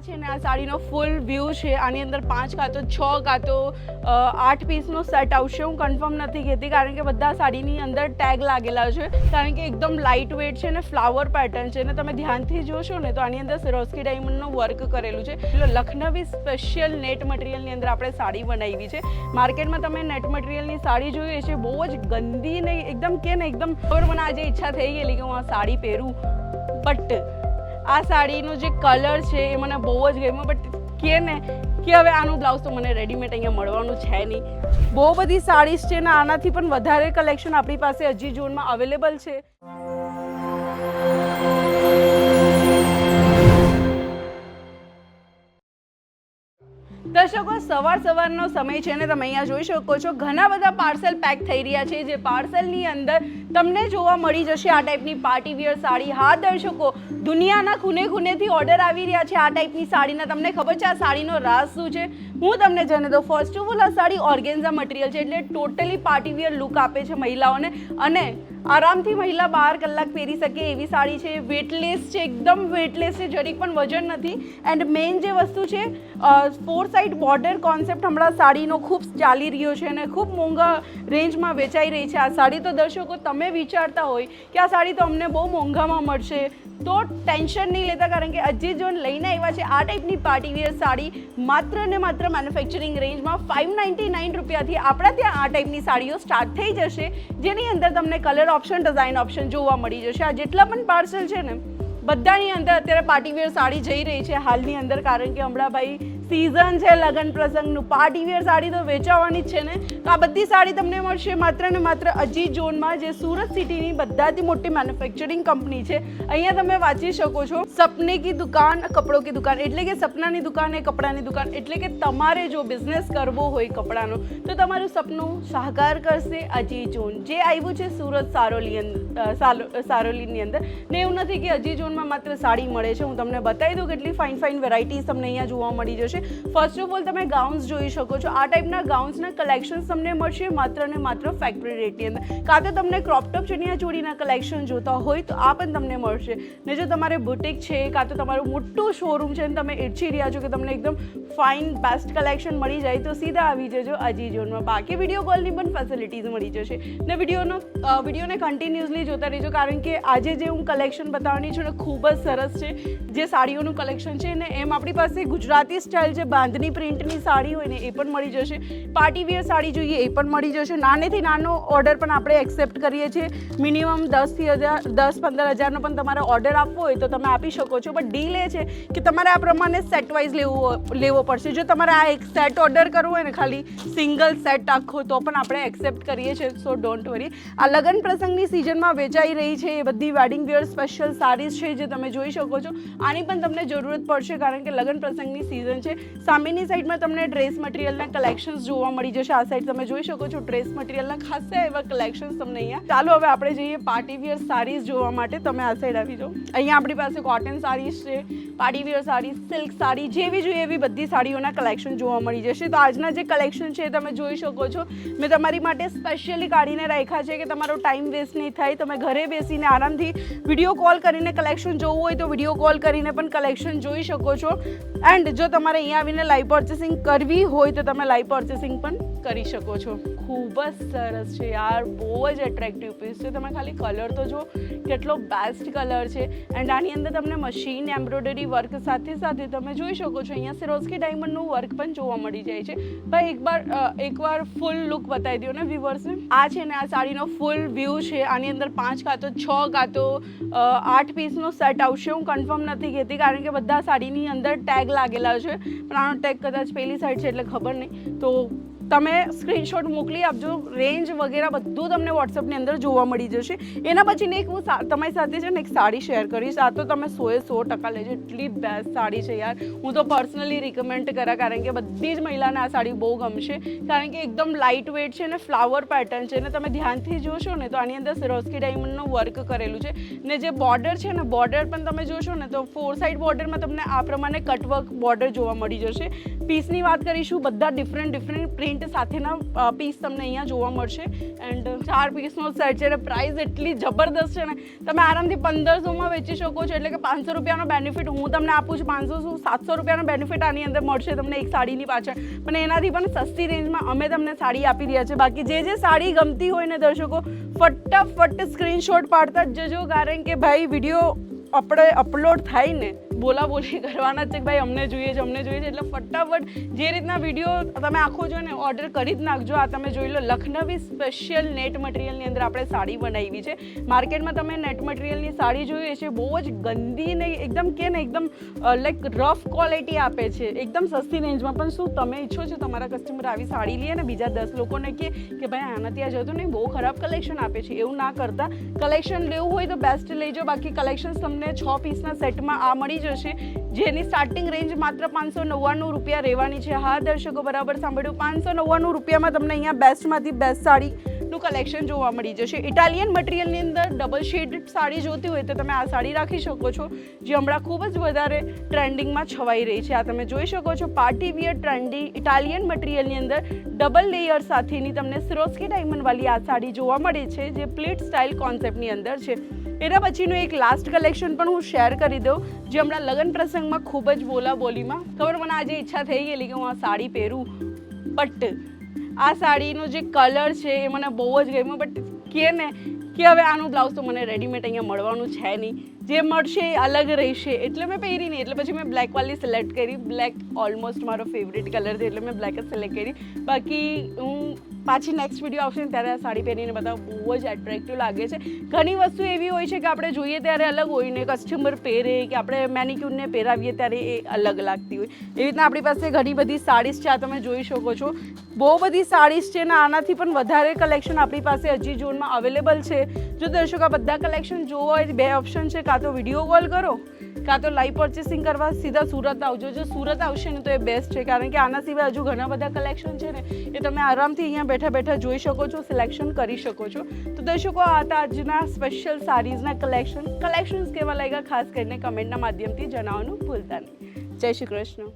છે ને આ સાડીનો ફૂલ વ્યૂ છે. આની અંદર 5 કાં તો 6 કાં તો 8 પીસનો સેટ આવશે. હું કન્ફર્મ નથી કહેતી કારણ કે બધા સાડીની અંદર ટેગ લાગેલા છે, કારણ કે એકદમ લાઇટ વેટ છે ને ફ્લાવર પેટર્ન છે ને તમે ધ્યાનથી જોશો ને તો આની અંદર સિરોસ્કી ડાયમંડનું વર્ક કરેલું છે. એટલે લખનવી સ્પેશિયલ નેટ મટીરિયલની અંદર આપણે સાડી બનાવી છે. માર્કેટમાં તમે નેટ મટીરિયલની સાડી જોઈએ છે, બહુ જ ગંદી ને એકદમ કે ને એકદમ મને આજે ઈચ્છા થઈ ગયેલી કે હું આ સાડી પહેરું, બટ આ સાડીનો જે કલર છે એ મને બહુ જ ગમ્યો. બટ કે ને કે હવે આનું બ્લાઉઝ તો મને રેડીમેડ અહીંયા મળવાનું છે નહીં. બહુ બધી સાડીઝ છે ને આનાથી પણ વધારે કલેક્શન આપણી પાસે અજી ઝોનમાં અવેલેબલ છે. દર્શકો, સવારનો સમય છે ને તમે અહીંયા જોઈ શકો છો ઘણા બધા પાર્સલ પેક થઈ રહ્યા છે. જે પાર્સલની અંદર તમને જોવા મળી જશે આ ટાઈપની પાર્ટી વિયર સાડી. હા દર્શકો, દુનિયાના ખૂણે ખૂણેથી ઓર્ડર આવી રહ્યા છે આ ટાઈપની સાડીના. તમને ખબર છે આ સાડીનો રાઝ શું છે? હું તમને જણાવી દઉં. ફર્સ્ટ ઓફ ઓલ આ સાડી ઓર્ગેન્ઝા મટીરિયલ છે, એટલે ટોટલી પાર્ટી વિયર લુક આપે છે મહિલાઓને અને આરામથી મહિલા 12 કલાક પહેરી શકે એવી સાડી છે. વેટલેસ છે, એકદમ વેટલેસ છે, જરીક પણ વજન નથી. એન્ડ મેઇન જે વસ્તુ છે, 4 સાઇડ બોર્ડર કોન્સેપ્ટ હમણાં સાડીનો ખૂબ ચાલી રહ્યો છે અને ખૂબ મોંઘા રેન્જમાં વેચાઈ રહી છે આ સાડી. તો દર્શકો, તમે વિચારતા હોય કે આ સાડી તો અમને બહુ મોંઘામાં મળશે, તો ટેન્શન નહીં લેતા, કારણ કે અજી ઝોન લઈને આવ્યા છે આ ટાઈપની પાર્ટી વિયર સાડી માત્ર ને માત્ર મેન્યુફેક્ચરિંગ રેન્જમાં 599 રૂપિયાથી આપણા ત્યાં આ ટાઈપની સાડીઓ સ્ટાર્ટ થઈ જશે, જેની અંદર તમને કલર ઓપ્શન, ડિઝાઇન ઓપ્શન જોવા મળી જશે. આ જેટલા પણ પાર્સલ છે ને બધાની અંદર અત્યારે પાર્ટી વેર સાડી જઈ રહી છે હાલની અંદર, કારણ કે હમણાં ભાઈ સિઝન છે લગ્ન પ્રસંગનું, પાર્ટી વેર સાડી તો વેચાવાની જ છે ને. તો આ બધી સાડી તમને મળશે માત્ર ને માત્ર અજી ઝોનમાં, જે સુરત સિટીની બધાથી મોટી મેન્યુફેક્ચરિંગ કંપની છે. અહીંયા તમે વાંચી શકો છો, સપને કી દુકાન કપડો કી દુકાન, એટલે કે સપનાની દુકાન એ કપડાની દુકાન. એટલે કે તમારે જો બિઝનેસ કરવો હોય કપડાનો તો તમારું સપનું સાકાર કરશે અજી ઝોન, જે આવ્યું છે સુરત સારોલીની અંદર. ને એવું નથી કે અજી ઝોનમાં માત્ર સાડી મળે છે. હું તમને બતાવી દઉં કેટલી ફાઇન વેરાયટીઝ તમને અહીંયા જોવા મળી જશે. ફર્સ્ટ ઓફ ઓલ તમે ગાઉન્સ જોઈ શકો છો. આ ટાઈપના ગાઉન્સના કલેક્શન્સ તમને મળશે માત્ર ને માત્ર ફેક્ટરી રેટની અંદર. કાં તો તમને ક્રોપ ટોપ ચણિયા ચોળીના કલેક્શન જોતા હોય તો આ પણ તમને મળશે. ને જો તમારે બુટિક છે કાં તો તમારું મોટું શોરૂમ છે અને તમે ઈચ્છી રહ્યા છો કે તમને એકદમ ફાઇન બેસ્ટ કલેક્શન મળી જાય તો સીધા આવી જજો અજી ઝોનમાં. બાકી વિડીયો કોલની પણ ફેસિલિટીઝ મળી જશે. ને વિડીયોને કન્ટિન્યુઅસલી જોતા રહેજો, કારણ કે આજે જે હું કલેક્શન બતાવવાની છું ને ખૂબ જ સરસ છે. જે સાડીઓનું કલેક્શન છે ને એમ આપણી પાસે ગુજરાતી સ્ટાઇલ જે બાંધણી પ્રિન્ટની સાડી હોય ને એ પણ મળી જશે. પાર્ટી વિયર સાડી જોઈએ એ પણ મળી જશે. નાનેથી નાનો ઓર્ડર પણ આપણે એક્સેપ્ટ કરીએ છીએ. મિનિમમ 10-15 હજારનો પણ તમારે ઓર્ડર આપવો હોય તો તમે આપી શકો છો. બટ ડીલ એ છે કે તમારે આ પ્રમાણે સેટ વાઇઝ લેવો પડશે. જો તમારે આ એક સેટ ઓર્ડર કરવો હોય ને ખાલી સિંગલ સેટ આખો, તો પણ આપણે એક્સેપ્ટ કરીએ છીએ. સો ડોન્ટ વરી. આ લગ્ન પ્રસંગની સિઝનમાં વેચાઈ રહી છે એ બધી વેડિંગ વેર સ્પેશિયલ સાડીઝ છે જે તમે જોઈ શકો છો. આની પણ તમને જરૂરત પડશે કારણ કે લગ્ન પ્રસંગની સિઝન છે. સામેની સાઈડમાં તમને ડ્રેસ મટીરિયલના કલેક્શન્સ જોવા મળી જશે. આ સાઈડ તમે જોઈ શકો છો ડ્રેસ મટીરિયલના ખાસા એવા કલેક્શન્સ તમને અહીંયા. ચાલો હવે આપણે જઈએ પાર્ટી વિયર સાડીઝ જોવા માટે. તમે આ સાઈડ આવી જાઓ. અહીંયા આપણી પાસે કોટન સાડીઝ છે, party wear sari, silk sari, જેવી જોઈએ એવી બધી સાડીઓના કલેક્શન જોવા મળી જશે. તો આજના જે કલેક્શન છે તમે જોઈ શકો છો. મેં તમારી માટે સ્પેશિયલી કાઢીને રાખ્યા છે કે તમારો ટાઈમ વેસ્ટ નહીં થાય. તમે ઘરે બેસીને આરામથી વિડીયો કોલ કરીને કલેક્શન જોવું હોય તો વિડીયો કોલ કરીને પણ કલેક્શન જોઈ શકો છો. એન્ડ જો તમારે અહીંયા આવીને લાઈવ પર્ચેસિંગ કરવી હોય તો તમે લાઈવ પર્ચેસિંગ પણ કરી શકો છો. ખૂબ જ સરસ છે યાર, બહુ જ એટ્રેક્ટિવ પીસ છે. તમે ખાલી કલર તો જો કેટલો બેસ્ટ કલર છે. એન્ડ આની અંદર તમને મશીન એમ્બ્રોઇડરી વર્ક સાથે સાથે તમે જોઈ શકો છો અહીંયા સિરોસ્કી ડાયમંડનું વર્ક પણ જોવા મળી જાય છે. ભાઈ એકવાર ફૂલ લુક બતાવી દો ને વ્યુઅર્સને. આ છે ને આ સાડીનો ફૂલ વ્યૂ છે. આની અંદર 5 કાં તો 6 કાં તો 8 પીસનો સેટ આવશે. હું કન્ફર્મ નથી કહેતી કારણ કે બધા સાડીની અંદર ટેગ લાગેલા છે, પણ આનો ટેગ કદાચ પેલી સાઈડ છે એટલે ખબર નહીં. તો તમે સ્ક્રીનશોટ મોકલી આપજો. રેન્જ વગેરે બધું તમને વોટ્સઅપની અંદર જોવા મળી જશે. એના પછીને એક હું તમારી સાથે છે ને એક સાડી શેર કરીશ. આ તો તમે 100% લેજો, એટલી બેસ્ટ સાડી છે યાર. હું તો પર્સનલી રિકમેન્ડ કરા કારણ કે બધી જ મહિલાને આ સાડી બહુ ગમશે, કારણ કે એકદમ લાઇટ વેટ છે ને ફ્લાવર પેટર્ન છે. ને તમે ધ્યાનથી જોશો ને તો આની અંદર સિરોસ્કી ડાયમંડનું વર્ક કરેલું છે. ને જે બોર્ડર છે ને બોર્ડર પણ તમે જોશો ને તો 4 સાઇડ બોર્ડરમાં તમને આ પ્રમાણે કટવર્ક બોર્ડર જોવા મળી જશે. પીસની વાત કરીશું, બધા ડિફરન્ટ પ્રિન્ટ પ્રિન્ટ સાથેના પીસ તમને અહીંયા જોવા મળશે એન્ડ 4 પીસનો સેટ છે અને પ્રાઇસ એટલી જબરદસ્ત છે ને તમે આરામથી 1500માં વેચી શકો છો. એટલે કે 500 રૂપિયાનો બેનિફિટ હું તમને આપું છું. 700 રૂપિયાનો બેનિફિટ આની અંદર મળશે તમને એક સાડીની પાછળ, પણ એનાથી પણ સસ્તી રેન્જમાં અમે તમને સાડી આપી રહ્યા છે. બાકી જે સાડી ગમતી હોય ને દર્શકો ફટાફટ સ્ક્રીનશોટ પાડતા જ જજો, કારણ કે ભાઈ વિડીયો આપણે અપલોડ થાય ને બોલાબોલી કરવાના જ છે કે ભાઈ અમને જોઈએ છે, એટલે ફટાફટ જે રીતના વિડીયો તમે આખો જો ને ઓર્ડર કરી જ નાખજો. આ તમે જોઈ લો લખનવી સ્પેશિયલ નેટ મટીરિયલની અંદર આપણે સાડી બનાવી છે. માર્કેટમાં તમે નેટ મટીરિયલની સાડી જોઈ છે બહુ જ ગંદી ને એકદમ લાઈક રફ ક્વોલિટી આપે છે એકદમ સસ્તી રેન્જમાં. પણ શું તમે ઈચ્છો છો તમારા કસ્ટમર આવી સાડી લે ને બીજા 10 લોકોને કે ભાઈ આના ત્યાં જતો નહીં બહુ ખરાબ કલેક્શન આપે છે? એવું ના કરતા, કલેક્શન લેવું હોય તો બેસ્ટ લેજો. બાકી કલેક્શન તમને 6 પીસના સેટમાં આ મળી જશે, જેની સ્ટાર્ટિંગ રેન્જ માત્ર 599 રૂપિયા રહેવાની છે. હા દર્શકો બરાબર સાંભળ્યું, 599 રૂપિયામાં તમને અહીંયા બેસ્ટમાંથી બેસ્ટ સાડીનું કલેક્શન જોવા મળી જશે. ઇટાલિયન મટીરિયલની અંદર ડબલ શેડ સાડી જોતી હોય તો તમે આ સાડી રાખી શકો છો, જે હમણાં ખૂબ જ વધારે ટ્રેન્ડિંગમાં છવાઈ રહી છે. આ તમે જોઈ શકો છો પાર્ટી વિયર ટ્રેન્ડી ઇટાલિયન મટીરિયલની અંદર ડબલ લેયર સાથેની તમને સિરોસ્કી ડાયમંડવાળી આ સાડી જોવા મળે છે, જે પ્લેટ સ્ટાઇલ કોન્સેપ્ટની અંદર છે. એના પછીનું એક લાસ્ટ કલેક્શન પણ હું શેર કરી દઉં, જે હમણાં લગ્ન પ્રસંગમાં ખૂબ જ બોલીમાં ખબર મને આજે ઈચ્છા થઈ ગયેલી કે હું આ સાડી પહેરું. બટ આ સાડીનો જે કલર છે એ મને બહુ જ ગમ્યો. બટ કે ને કે હવે આનું બ્લાઉઝ તો મને રેડીમેડ અહીંયા મળવાનું છે નહીં, જે મળશે એ અલગ રહેશે, એટલે મેં પહેરી નહીં. એટલે પછી મેં બ્લેકવાળી સિલેક્ટ કરી. બ્લેક ઓલમોસ્ટ મારો ફેવરેટ કલર છે એટલે મેં બ્લેક જ સિલેક્ટ કરી. બાકી હું પાછી નેક્સ્ટ વિડીયો આવશે ને ત્યારે આ સાડી પહેરીને બધા બહુ જ એટ્રેક્ટિવ લાગે છે. ઘણી વસ્તુ એવી હોય છે કે આપણે જોઈએ ત્યારે અલગ હોય ને કસ્ટમર પહેરે કે આપણે મેનિક્યુરને પહેરાવીએ ત્યારે એ અલગ લાગતી હોય. એવી રીતના આપણી પાસે ઘણી બધી સાડીઝ છે, આ તમે જોઈ શકો છો બહુ બધી સાડીઝ છે ને આનાથી પણ વધારે કલેક્શન આપણી પાસે હજી ઝોનમાં અવેલેબલ છે. જો દર્શકો આ બધા કલેક્શન જોવા હોય 2 ઓપ્શન છે, કાં તો વિડીયો કોલ કરો કાં તો લાઈવ પરચેસિંગ કરવા સીધા સુરત આવજો. જો સુરત આવશે ને તો એ બેસ્ટ છે, કારણ કે આના સિવાય હજુ ઘણા બધા કલેક્શન છે ને એ તમે આરામથી અહીંયા બેઠા જોઈ શકો છો, સિલેક્શન કરી શકો છો. તો દર્શકો આ હતા આજના સ્પેશિયલ સાડીઝના કલેક્શન્સ કેવા લાગ્યા ખાસ કરીને કમેન્ટના માધ્યમથી જણાવવાનું ભૂલતા નહીં. જય શ્રી કૃષ્ણ.